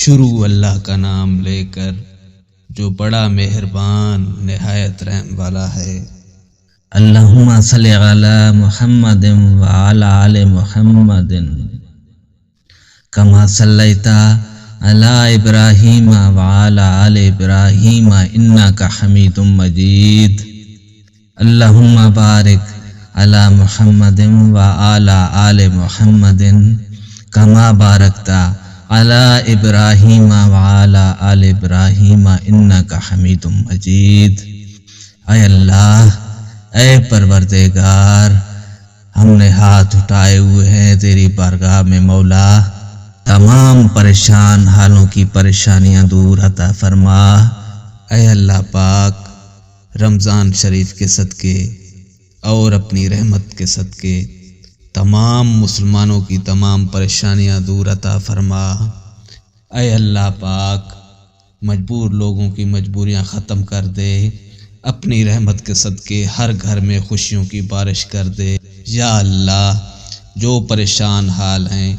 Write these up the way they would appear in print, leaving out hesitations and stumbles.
شروع اللہ کا نام لے کر جو بڑا مہربان نہایت رحم والا ہے۔ اللہم صلی علی محمد وعلی آل محمد کما صلیت علی ابراہیم وعلی آل ابراہیم انک حمید مجید۔ اللہم بارک علی محمد وعلی آل محمد کما بارکت علی ابراہیم وعلی آل ابراہیم انک حمید مجید۔ اے اللہ، اے پروردگار، ہم نے ہاتھ اٹھائے ہوئے ہیں تیری بارگاہ میں مولا، تمام پریشان حالوں کی پریشانیاں دور عطا فرما۔ اے اللہ پاک، رمضان شریف کے صدقے اور اپنی رحمت کے صدقے تمام مسلمانوں کی تمام پریشانیاں دور عطا فرما۔ اے اللہ پاک، مجبور لوگوں کی مجبوریاں ختم کر دے، اپنی رحمت کے صدقے ہر گھر میں خوشیوں کی بارش کر دے۔ یا اللہ، جو پریشان حال ہیں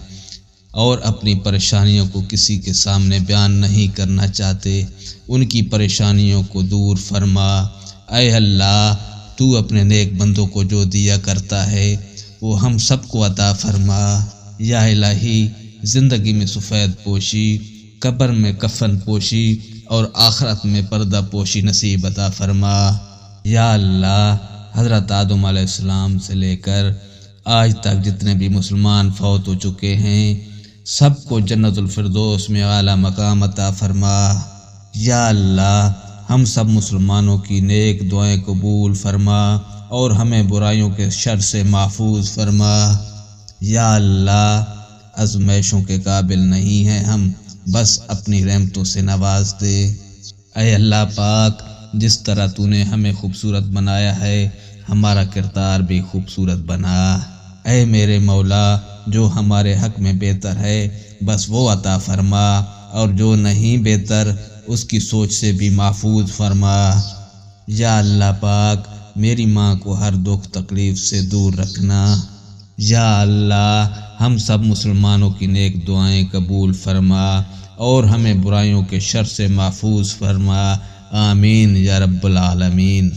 اور اپنی پریشانیوں کو کسی کے سامنے بیان نہیں کرنا چاہتے، ان کی پریشانیوں کو دور فرما۔ اے اللہ، تو اپنے نیک بندوں کو جو دیا کرتا ہے وہ ہم سب کو عطا فرما۔ یا الہی، زندگی میں سفید پوشی، قبر میں کفن پوشی اور آخرت میں پردہ پوشی نصیب عطا فرما۔ یا اللہ، حضرت آدم علیہ السلام سے لے کر آج تک جتنے بھی مسلمان فوت ہو چکے ہیں، سب کو جنت الفردوس میں اعلیٰ مقام عطا فرما۔ یا اللہ، ہم سب مسلمانوں کی نیک دعائیں قبول فرما اور ہمیں برائیوں کے شر سے محفوظ فرما۔ یا اللہ، آزمائشوں کے قابل نہیں ہیں ہم، بس اپنی رحمتوں سے نواز دے۔ اے اللہ پاک، جس طرح تو نے ہمیں خوبصورت بنایا ہے، ہمارا کردار بھی خوبصورت بنا۔ اے میرے مولا، جو ہمارے حق میں بہتر ہے بس وہ عطا فرما، اور جو نہیں بہتر اس کی سوچ سے بھی محفوظ فرما۔ یا اللہ پاک، میری ماں کو ہر دکھ تکلیف سے دور رکھنا۔ یا اللہ، ہم سب مسلمانوں کی نیک دعائیں قبول فرما اور ہمیں برائیوں کے شر سے محفوظ فرما۔ آمین یا رب العالمین۔